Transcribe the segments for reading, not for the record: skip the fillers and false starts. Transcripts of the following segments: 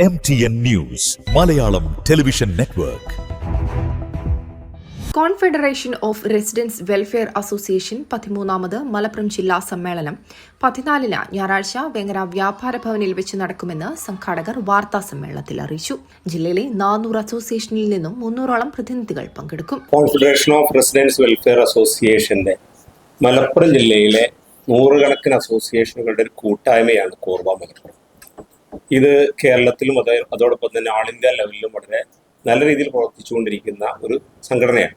MTN news Malayalam television network. Confederation of residence welfare association 13ാമത് മലപ്പുറം ജില്ലാ സമ്മേളനം 14-ന് ഞായറാഴ്ച വേങ്ങര വ്യാപാര ഭവനിൽ വെച്ച് നടക്കുമെന്ന് സംഘാടകർ വാർത്താ സമ്മേളനത്തിൽ അറിയിച്ചു. ജില്ലയിലെ 400 അസോസിയേഷനിൽ നിന്നും 300ഓളം പ്രതിനിധികൾ പങ്കെടുക്കും. കോൺഫെഡറേഷൻ ഓഫ് റെസിഡൻസ് വെൽഫെയർ അസോസിയേഷന്റെ മലപ്പുറം ജില്ലയിലെ നൂറുകണക്കിന് അസോസിയേഷനുകളുടെ ഒരു കൂട്ടായ്മയാണ് കോർവ മലപ്പുറം. ഇത് കേരളത്തിലും അതോടൊപ്പം തന്നെ ഓൾ ഇന്ത്യ ലെവലിലും വളരെ നല്ല രീതിയിൽ പ്രവർത്തിച്ചുകൊണ്ടിരിക്കുന്ന ഒരു സംഘടനയാണ്.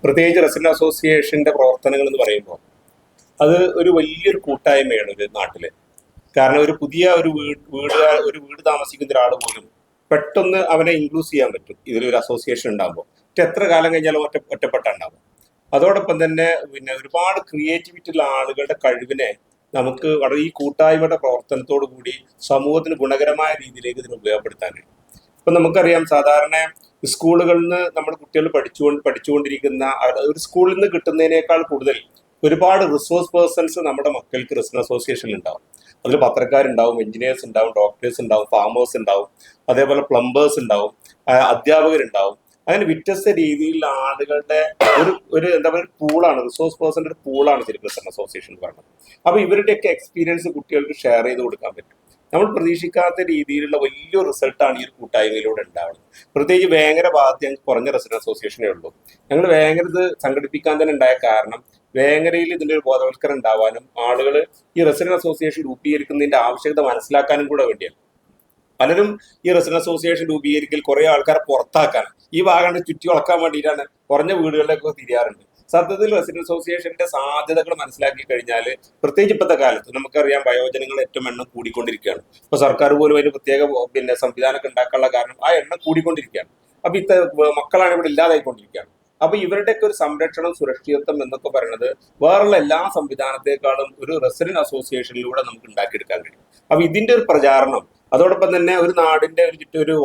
പ്രത്യേകിച്ച് റെസിഡന്റ് അസോസിയേഷന്റെ പ്രവർത്തനങ്ങൾ എന്ന് പറയുമ്പോൾ അത് ഒരു വലിയൊരു കൂട്ടായ്മയാണ് ഒരു നാട്ടില്. കാരണം ഒരു പുതിയ ഒരു വീട് താമസിക്കുന്ന ഒരാൾ പോലും പെട്ടെന്ന് അവനെ ഇൻക്ലൂസ് ചെയ്യാൻ പറ്റും ഇതിലൊരു അസോസിയേഷൻ ഉണ്ടാകുമ്പോൾ. എത്ര കാലം കഴിഞ്ഞാലും ഒറ്റപ്പെട്ടുണ്ടാകും. അതോടൊപ്പം തന്നെ ഒരുപാട് ക്രിയേറ്റിവിറ്റി ഉള്ള ആളുകളുടെ കഴിവിനെ നമുക്ക് വളരെ ഈ കൂട്ടായ്മയുടെ പ്രവർത്തനത്തോടു കൂടി സമൂഹത്തിന് ഗുണകരമായ രീതിയിലേക്ക് ഇതിനെ ഉപയോഗപ്പെടുത്താൻ കഴിയും. ഇപ്പൊ നമുക്കറിയാം, സാധാരണ സ്കൂളുകളിൽ നിന്ന് നമ്മൾ കുട്ടികൾ പഠിച്ചുകൊണ്ടിരിക്കുന്ന ഒരു സ്കൂളിൽ നിന്ന് കിട്ടുന്നതിനേക്കാൾ കൂടുതൽ ഒരുപാട് റിസോഴ്സ് പേഴ്സൺസ് നമ്മുടെ മക്കൾക്ക് റെസിഡന്റ് അസോസിയേഷനിൽ ഉണ്ടാവും. അതിൽ പത്രക്കാരുണ്ടാവും, എഞ്ചിനീയേഴ്സ് ഉണ്ടാവും, ഡോക്ടേഴ്സ് ഉണ്ടാവും, ഫാമേഴ്സ് ഉണ്ടാവും, അതേപോലെ പ്ലംബേഴ്സ് ഉണ്ടാവും, അധ്യാപകരുണ്ടാവും. അങ്ങനെ വ്യത്യസ്ത രീതിയിലുള്ള ആളുകളുടെ ഒരു എന്താ പറയുക പൂളാണ്, റിസോഴ്സ് പേഴ്സന്റെ ഒരു പൂളാണ് ശരിക്കും റെസിഡന്റ് അസോസിയേഷൻ എന്ന് പറയുന്നത്. അപ്പൊ ഇവരുടെയൊക്കെ എക്സ്പീരിയൻസ് കുട്ടികൾക്ക് ഷെയർ ചെയ്ത് കൊടുക്കാൻ പറ്റും. നമ്മൾ പ്രതീക്ഷിക്കാത്ത രീതിയിലുള്ള വലിയൊരു റിസൾട്ടാണ് ഈ ഒരു കൂട്ടായ്മയിലൂടെ ഉണ്ടാവുന്നത്. പ്രത്യേകിച്ച് വേങ്ങര ഭാഗത്ത് ഞങ്ങൾക്ക് കുറഞ്ഞ റെസിഡന്റ് അസോസിയേഷനേ ഉള്ളൂ. ഞങ്ങൾ വേങ്ങര ഇത് സംഘടിപ്പിക്കാൻ തന്നെ ഉണ്ടായ കാരണം വേങ്ങരയിൽ ഇതിന്റെ ഒരു ബോധവൽക്കരണം ഉണ്ടാവാനും ആളുകൾ ഈ റെസിഡന്റ് അസോസിയേഷൻ രൂപീകരിക്കുന്നതിന്റെ ആവശ്യകത മനസ്സിലാക്കാനും കൂടെ വേണ്ടിയാണ്. പലരും ഈ റെസിഡന്റ് അസോസിയേഷൻ രൂപീകരിക്കൽ കുറെ ആൾക്കാരെ പുറത്താക്കാൻ, ഈ ഭാഗം ചുറ്റി വളക്കാൻ വേണ്ടിയിട്ടാണ് കുറഞ്ഞ വീടുകളിലൊക്കെ തിരിയാറുണ്ട്. സത്യത്തിൽ റെസിഡന്റ് അസോസിയേഷന്റെ സാധ്യതകൾ മനസ്സിലാക്കി കഴിഞ്ഞാൽ, പ്രത്യേകിച്ച് ഇപ്പോഴത്തെ കാലത്ത് നമുക്കറിയാം വയോജനങ്ങൾ ഏറ്റവും എണ്ണം കൂടിക്കൊണ്ടിരിക്കുകയാണ്. ഇപ്പൊ സർക്കാർ പോലും അതിന് പ്രത്യേക സംവിധാനമൊക്കെ ഉണ്ടാക്കാനുള്ള കാരണം ആ എണ്ണം കൂടിക്കൊണ്ടിരിക്കുകയാണ്. അപ്പൊ മക്കളാണ് ഇവിടെ ഇല്ലാതായിക്കൊണ്ടിരിക്കുകയാണ്. അപ്പൊ ഇവരുടെയൊക്കെ ഒരു സംരക്ഷണം, സുരക്ഷിതത്വം എന്നൊക്കെ പറയുന്നത് വേറുള്ള എല്ലാ സംവിധാനത്തെക്കാളും ഒരു റെസിഡന്റ് അസോസിയേഷനിലൂടെ നമുക്ക് ഉണ്ടാക്കിയെടുക്കാൻ കഴിയും. അപ്പൊ ഇതിന്റെ ഒരു പ്രചാരണം, അതോടൊപ്പം തന്നെ ഒരു നാടിന്റെ ഒരു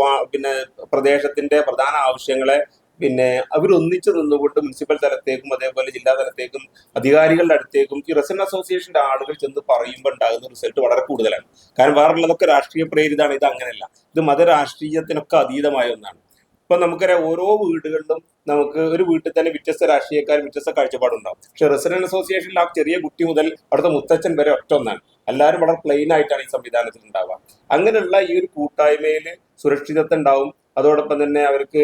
പ്രദേശത്തിന്റെ പ്രധാന ആവശ്യങ്ങളെ അവരൊന്നിച്ചു നിന്നുകൊണ്ട് മുനിസിപ്പൽ തലത്തേക്കും അതേപോലെ ജില്ലാ തലത്തേക്കും അധികാരികളുടെ അടുത്തേക്കും ഈ റെസിഡന്റ് അസോസിയേഷന്റെ ആളുകൾ ചെന്ന് പറയുമ്പോൾ ഉണ്ടാകുന്ന റിസൾട്ട് വളരെ കൂടുതലാണ്. കാരണം വേറുള്ളതൊക്കെ രാഷ്ട്രീയ പ്രേരിതാണ്, ഇത് അങ്ങനെയല്ല. ഇത് മതരാഷ്ട്രീയത്തിനൊക്കെ അതീതമായ ഒന്നാണ്. ഇപ്പൊ നമുക്കറിയാം, ഓരോ വീടുകളിലും നമുക്ക് ഒരു വീട്ടിൽ തന്നെ വ്യത്യസ്ത രാഷ്ട്രീയക്കാർ, വ്യത്യസ്ത കാഴ്ചപ്പാടുണ്ടാവും. പക്ഷെ റെസിഡന്റ് അസോസിയേഷനിൽ ആ ചെറിയ കുട്ടി മുതൽ അവിടുത്തെ മുത്തച്ഛൻ വരെ ഒറ്റ ഒന്നാണ്. എല്ലാവരും വളരെ പ്ലെയിൻ ആയിട്ടാണ് ഈ സംവിധാനത്തിൽ ഉണ്ടാവുക. അങ്ങനെയുള്ള ഈ ഒരു കൂട്ടായ്മയിൽ സുരക്ഷിതത്വം ഉണ്ടാവും. അതോടൊപ്പം തന്നെ അവർക്ക്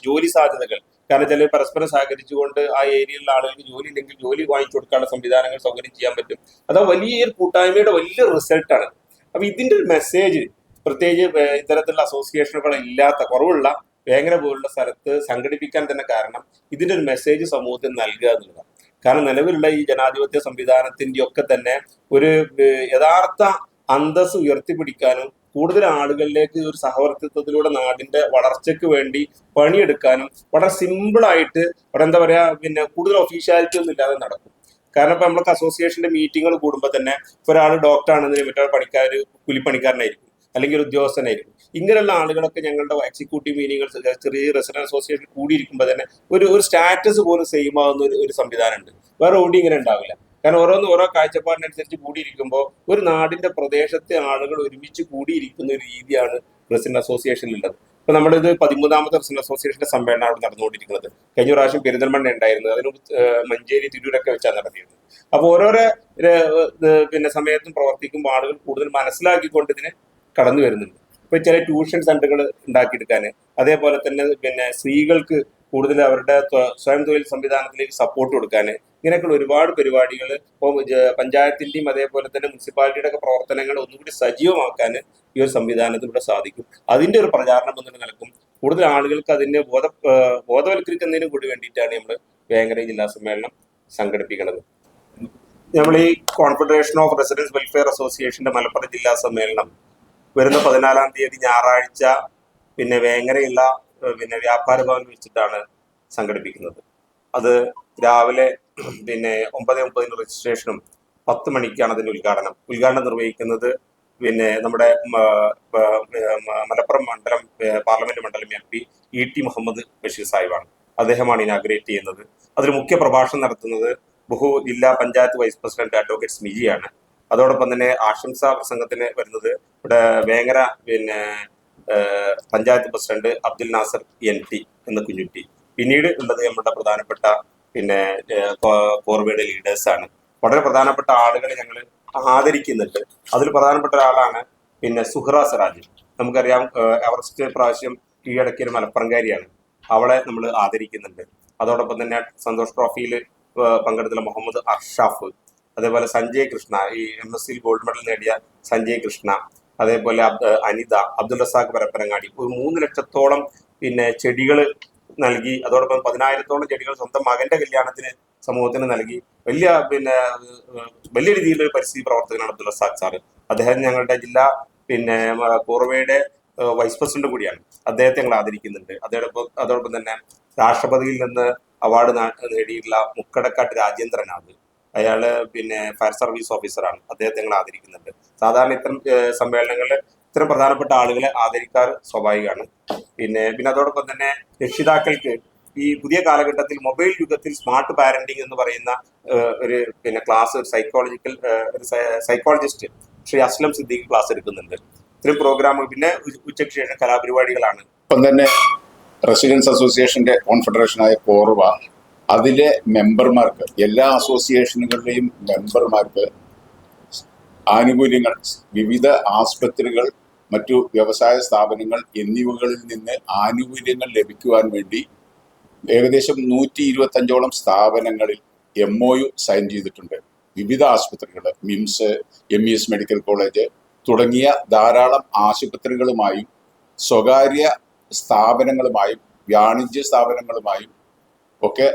ജോലി സാധ്യതകൾ, കാരണം ചില പരസ്പരം സഹകരിച്ചുകൊണ്ട് ആ ഏരിയയിലുള്ള ആളുകൾക്ക് ജോലി ഇല്ലെങ്കിൽ ജോലി വാങ്ങിച്ചു കൊടുക്കാനുള്ള സംവിധാനങ്ങൾ സൗകര്യം ചെയ്യാൻ പറ്റും. അത് വലിയൊരു കൂട്ടായ്മയുടെ വലിയ റിസൾട്ടാണ്. അപ്പൊ ഇതിന്റെ ഒരു മെസ്സേജ് പ്രത്യേകിച്ച് ഇത്തരത്തിലുള്ള അസോസിയേഷനുകൾ ഇല്ലാത്ത കുറവുള്ള വേങ്ങര പോലുള്ള സ്ഥലത്ത് സംഘടിപ്പിക്കാൻ തന്നെ കാരണം ഇതിന്റെ ഒരു മെസ്സേജ് സമൂഹത്തിന് നൽകുക എന്നുള്ളതാണ്. കാരണം നിലവിലുള്ള ഈ ജനാധിപത്യ സംവിധാനത്തിന്റെ ഒക്കെ തന്നെ ഒരു യഥാർത്ഥ അന്തസ് ഉയർത്തിപ്പിടിക്കാനും കൂടുതൽ ആളുകളിലേക്ക് ഒരു സഹവർത്തിത്വത്തിലൂടെ നാടിന്റെ വളർച്ചയ്ക്ക് വേണ്ടി പണിയെടുക്കാനും വളരെ സിമ്പിളായിട്ട് എന്താ പറയാ കൂടുതൽ ഒഫീഷ്യാലിറ്റി ഒന്നും ഇല്ലാതെ നടക്കും. കാരണം ഇപ്പൊ നമ്മൾക്ക് അസോസിയേഷന്റെ മീറ്റിങ്ങുകൾ കൂടുമ്പോൾ തന്നെ ഒരാൾ ഡോക്ടറാണെന്ന് മറ്റൊരാൾ കൂലിപ്പണിക്കാരനായിരിക്കും, അല്ലെങ്കിൽ ഒരു ഉദ്യോഗസ്ഥനായിരിക്കും. ഇങ്ങനെയുള്ള ആളുകളൊക്കെ ഞങ്ങളുടെ എക്സിക്യൂട്ടീവ് മീറ്റിങ്ങുകൾ, ചെറിയ റെസിഡന്റ് അസോസിയേഷൻ കൂടിയിരിക്കുമ്പോൾ തന്നെ ഒരു സ്റ്റാറ്റസ് പോലും സെയിം ആവുന്ന ഒരു സംവിധാനം ഉണ്ട്. വേറെ ഓടി ഇങ്ങനെ ഉണ്ടാവില്ല. കാരണം ഓരോ കാഴ്ചപ്പാടിനനുസരിച്ച് കൂടിയിരിക്കുമ്പോൾ ഒരു നാടിന്റെ പ്രദേശത്തെ ആളുകൾ ഒരുമിച്ച് കൂടിയിരിക്കുന്ന ഒരു രീതിയാണ് റെസിഡന്റ് അസോസിയേഷനിലുള്ളത്. ഇപ്പൊ നമ്മളിത് 13ാമത്തെ റെസിഡന്റ് അസോസിയേഷന്റെ സമ്മേളനം അവിടെ നടന്നുകൊണ്ടിരിക്കുന്നത്. കഴിഞ്ഞ പ്രാവശ്യം പെരിന്തൽമണ്ണ ഉണ്ടായിരുന്നത്, അതിന് മഞ്ചേരി, തിരൂരൊക്കെ വെച്ചാണ് നടത്തിയിരുന്നത്. അപ്പൊ ഓരോരോ സമയത്തും പ്രവർത്തിക്കുമ്പോൾ ആളുകൾ കൂടുതൽ മനസ്സിലാക്കിക്കൊണ്ട് ഇതിന് കടന്നു വരുന്നുണ്ട്. ഇപ്പൊ ചില ട്യൂഷൻ സെന്ററുകൾ ഉണ്ടാക്കിയെടുക്കാൻ, അതേപോലെ തന്നെ സ്ത്രീകൾക്ക് കൂടുതൽ അവരുടെ സ്വയം തൊഴിൽ സംവിധാനത്തിലേക്ക് സപ്പോർട്ട് കൊടുക്കാൻ, ഇങ്ങനെയൊക്കെയുള്ള ഒരുപാട് പരിപാടികൾ ഇപ്പോൾ പഞ്ചായത്തിന്റെയും അതേപോലെ തന്നെ മുനിസിപ്പാലിറ്റിയുടെ ഒക്കെ പ്രവർത്തനങ്ങൾ ഒന്നുകൂടി സജീവമാക്കാൻ ഈ ഒരു സംവിധാനത്തിലൂടെ സാധിക്കും. അതിന്റെ ഒരു പ്രചാരണം എന്നുള്ള നിലക്കും കൂടുതൽ ആളുകൾക്ക് അതിനെ ബോധവൽക്കരിക്കുന്നതിനും കൂടി വേണ്ടിയിട്ടാണ് നമ്മൾ വേങ്ങര ജില്ലാ സമ്മേളനം സംഘടിപ്പിക്കുന്നത്. നമ്മൾ ഈ കോൺഫെഡറേഷൻ ഓഫ് റെസിഡൻസ് വെൽഫെയർ അസോസിയേഷന്റെ മലപ്പുറം ജില്ലാ സമ്മേളനം വരുന്ന 14-ാം തീയതി ഞായറാഴ്ച വേങ്ങരയുള്ള വ്യാപാര ഭവൻ വെച്ചിട്ടാണ് സംഘടിപ്പിക്കുന്നത്. അത് രാവിലെ 9:30 രജിസ്ട്രേഷനും 10 മണിക്കാണ് അതിന്റെ ഉദ്ഘാടനം നിർവഹിക്കുന്നത്. നമ്മുടെ മലപ്പുറം മണ്ഡലം പാർലമെന്റ് മണ്ഡലം MP ET മുഹമ്മദ് ബഷീർ സാഹിബാണ്. അദ്ദേഹമാണ് ഇനാഗ്രേറ്റ് ചെയ്യുന്നത്. അതിൽ മുഖ്യ പ്രഭാഷണം നടത്തുന്നത് ജില്ലാ പഞ്ചായത്ത് വൈസ് പ്രസിഡന്റ് അഡ്വക്കേറ്റ് സ്മിജിയാണ്. അതോടൊപ്പം തന്നെ ആശംസാ പ്രസംഗത്തിന് വരുന്നത് ഇവിടെ വേങ്ങര പഞ്ചായത്ത് പ്രസിഡന്റ് അബ്ദുൽ നാസർ NT എന്ന കുഞ്ഞുട്ടി. പിന്നീട് ഉള്ളത് നമ്മുടെ പ്രധാനപ്പെട്ട കോർവയുടെ ലീഡേഴ്സാണ്. വളരെ പ്രധാനപ്പെട്ട ആളുകളെ ഞങ്ങൾ ആദരിക്കുന്നുണ്ട്. അതിൽ പ്രധാനപ്പെട്ട ഒരാളാണ് സുഹ്റ സിറാജ്. നമുക്കറിയാം, എവറസ്റ്റ് പ്രാവശ്യം കീഴടക്കിയ ഒരു മലപ്പുറംകാരിയാണ്. അവളെ നമ്മൾ ആദരിക്കുന്നുണ്ട്. അതോടൊപ്പം തന്നെ സന്തോഷ് ട്രോഫിയിൽ പങ്കെടുത്തുള്ള മുഹമ്മദ് അർഷാഫ്, അതേപോലെ സഞ്ജയ് കൃഷ്ണ, ഈ MSc ഗോൾഡ് മെഡൽ നേടിയ സഞ്ജയ് കൃഷ്ണ, അതേപോലെ അനിത, അബ്ദുൾ റസാഖ് പരപ്പരങ്ങാടി. ഒരു 3 ലക്ഷത്തോളം ചെടികൾ നൽകി. അതോടൊപ്പം 10,000-ഓളം ചെടികൾ സ്വന്തം മകന്റെ കല്യാണത്തിന് സമൂഹത്തിന് നൽകി. വലിയ രീതിയിലൊരു പരിസ്ഥിതി പ്രവർത്തകനാണ് അബ്ദുൾ റസാഖ് സാറ്. അദ്ദേഹം ഞങ്ങളുടെ ജില്ലാ കോർവയുടെ വൈസ് പ്രസിഡന്റ് കൂടിയാണ്. അദ്ദേഹത്തെ ഞങ്ങൾ ആദരിക്കുന്നുണ്ട്. അതോടൊപ്പം തന്നെ രാഷ്ട്രപതിയിൽ നിന്ന് അവാർഡ് നേടിയിട്ടുള്ള മുക്കടക്കാട്ട് രാജേന്ദ്രനാഥ്, അയാള് ഫയർ സർവീസ് ഓഫീസറാണ്. അദ്ദേഹത്തെ ഞങ്ങൾ ആദരിക്കുന്നുണ്ട്. സാധാരണ ഇത്തരം സമ്മേളനങ്ങളിൽ ഇത്തരം പ്രധാനപ്പെട്ട ആളുകളെ ആദരിക്കാറ് സ്വാഭാവികമാണ്. പിന്നെ അതോടൊപ്പം തന്നെ രക്ഷിതാക്കൾക്ക് ഈ പുതിയ കാലഘട്ടത്തിൽ മൊബൈൽ യുഗത്തിൽ സ്മാർട്ട് പാരന്റിങ് എന്ന് പറയുന്ന ഒരു class psychologist Shri Aslam Siddique class എടുക്കുന്നുണ്ട്. ഇത്തരം പ്രോഗ്രാമുകൾ പിന്നെ ഉച്ചയ്ക്ക് ശേഷം കലാപരിപാടികളാണ്. ഇപ്പം തന്നെ റെസിഡൻസ് അസോസിയേഷന്റെ കോൺഫെഡറേഷനായ കോർവ, അതിലെ മെമ്പർമാർക്ക്, എല്ലാ അസോസിയേഷനുകളുടെയും മെമ്പർമാർക്ക് ആനുകൂല്യങ്ങൾ, വിവിധ ആസ്പത്രികൾ, മറ്റു വ്യവസായ സ്ഥാപനങ്ങൾ എന്നിവകളിൽ നിന്ന് ആനുകൂല്യങ്ങൾ ലഭിക്കുവാൻ വേണ്ടി ഏകദേശം 125ഓളം സ്ഥാപനങ്ങളിൽ MOU സൈൻ ചെയ്തിട്ടുണ്ട്. വിവിധ ആശുപത്രികൾ, മിംസ്, MES മെഡിക്കൽ കോളേജ് തുടങ്ങിയ ധാരാളം ആശുപത്രികളുമായും സ്വകാര്യ സ്ഥാപനങ്ങളുമായും വാണിജ്യ സ്ഥാപനങ്ങളുമായും ഒക്കെ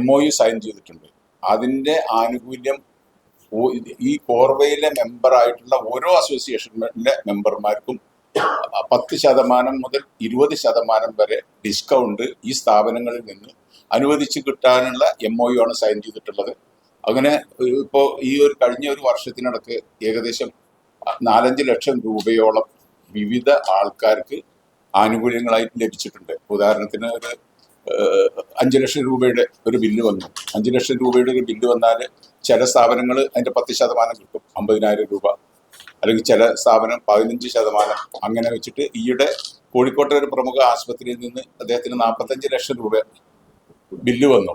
MOU സൈൻ ചെയ്തിട്ടുണ്ട്. അതിൻ്റെ ആനുകൂല്യം ഈ കോർവയിലെ മെമ്പറായിട്ടുള്ള ഓരോ അസോസിയേഷനിലെ മെമ്പർമാർക്കും 10% മുതൽ 20% വരെ ഡിസ്കൗണ്ട് ഈ സ്ഥാപനങ്ങളിൽ നിന്ന് അനുവദിച്ച് കിട്ടാനുള്ള MOU ആണ് സൈൻ ചെയ്തിട്ടുള്ളത്. അങ്ങനെ ഇപ്പോൾ കഴിഞ്ഞ ഒരു വർഷത്തിനിടക്ക് ഏകദേശം 4-5 ലക്ഷം രൂപയോളം വിവിധ ആൾക്കാർക്ക് ആനുകൂല്യങ്ങളായിട്ട് ലഭിച്ചിട്ടുണ്ട്. ഉദാഹരണത്തിന് ഒരു 5 ലക്ഷം രൂപയുടെ ഒരു ബില്ല് വന്നു. 5 ലക്ഷം രൂപയുടെ ഒരു ബില്ല് വന്നാൽ ചില സ്ഥാപനങ്ങൾ അതിൻ്റെ 10% കിട്ടും, 50,000 രൂപ. അല്ലെങ്കിൽ ചില സ്ഥാപനം 15%. അങ്ങനെ വെച്ചിട്ട് ഈയിടെ കോഴിക്കോട്ടെ ഒരു പ്രമുഖ ആശുപത്രിയിൽ നിന്ന് അദ്ദേഹത്തിന് 45 ലക്ഷം രൂപ ബില്ല് വന്നു.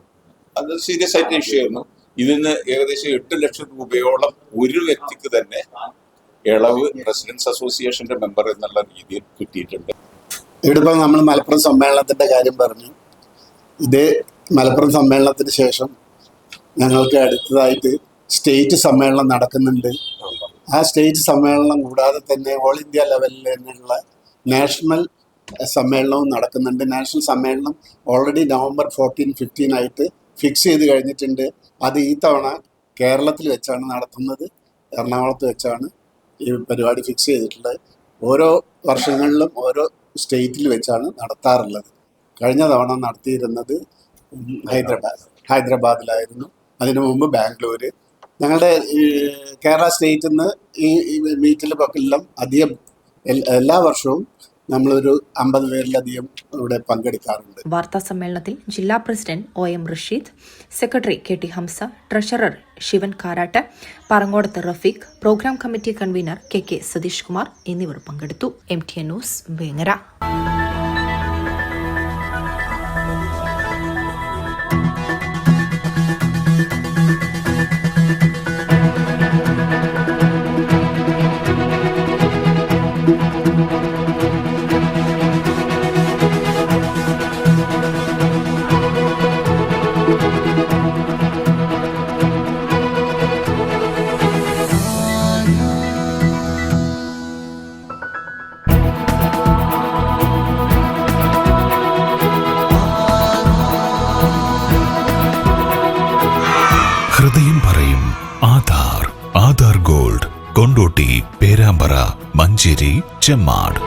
അത് സീരിയസ് ആയിട്ട് ഇഷ്യൂ ആയിരുന്നു. ഇതിന് ഏകദേശം 8 ലക്ഷം രൂപയോളം ഒരു വ്യക്തിക്ക് തന്നെ ഇളവ് റെസിഡൻസ് അസോസിയേഷന്റെ മെമ്പർ എന്നുള്ള രീതിയിൽ കിട്ടിയിട്ടുണ്ട്. ഇവിടെ ഇപ്പോൾ നമ്മൾ മലപ്പുറം സമ്മേളനത്തിന്റെ കാര്യം പറഞ്ഞു. ഇതേ മലപ്പുറം സമ്മേളനത്തിന് ശേഷം ഞങ്ങൾക്ക് അടുത്തതായിട്ട് സ്റ്റേറ്റ് സമ്മേളനം നടക്കുന്നുണ്ട്. ആ സ്റ്റേറ്റ് സമ്മേളനം കൂടാതെ തന്നെ ഓൾ ഇന്ത്യ ലെവലിൽ തന്നെയുള്ള നാഷണൽ സമ്മേളനവും നടക്കുന്നുണ്ട്. നാഷണൽ സമ്മേളനം ഓൾറെഡി നവംബർ 14-15 ആയിട്ട് ഫിക്സ് ചെയ്ത് കഴിഞ്ഞിട്ടുണ്ട്. അത് ഈ തവണ കേരളത്തിൽ വെച്ചാണ് നടത്തുന്നത്. എറണാകുളത്ത് വെച്ചാണ് ഈ പരിപാടി ഫിക്സ് ചെയ്തിട്ടുള്ളത്. ഓരോ വർഷങ്ങളിലും ഓരോ സ്റ്റേറ്റിൽ വെച്ചാണ് നടത്താറുള്ളത്. കഴിഞ്ഞ തവണ നടത്തിയിരുന്നത് ഹൈദരാബാദിലായിരുന്നു. അതിനു മുമ്പ് ബാംഗ്ലൂര്. ഞങ്ങളുടെ ഈ കേരള സ്റ്റേറ്റിൽ നിന്ന് ഈ മീറ്റിലെല്ലാം അധികം എല്ലാ വർഷവും നമ്മളൊരു 50 പേരിലധികം ഇവിടെ പങ്കെടുക്കാറുണ്ട്. വാർത്താ സമ്മേളനത്തിൽ ജില്ലാ president OM Rashid, secretary KT Hamza, treasurer Shivan Karat, Parangodath Rafeeq, programme committee convener KK Satheesh Kumar എന്നിവർ പങ്കെടുത്തു. MTN news, Vengara. ഹൃദയം പറയും ആധാർ ഗോൾഡ്, കൊണ്ടോട്ടി, പേരാമ്പ്ര, മഞ്ചേരി, ചെമ്മാട്.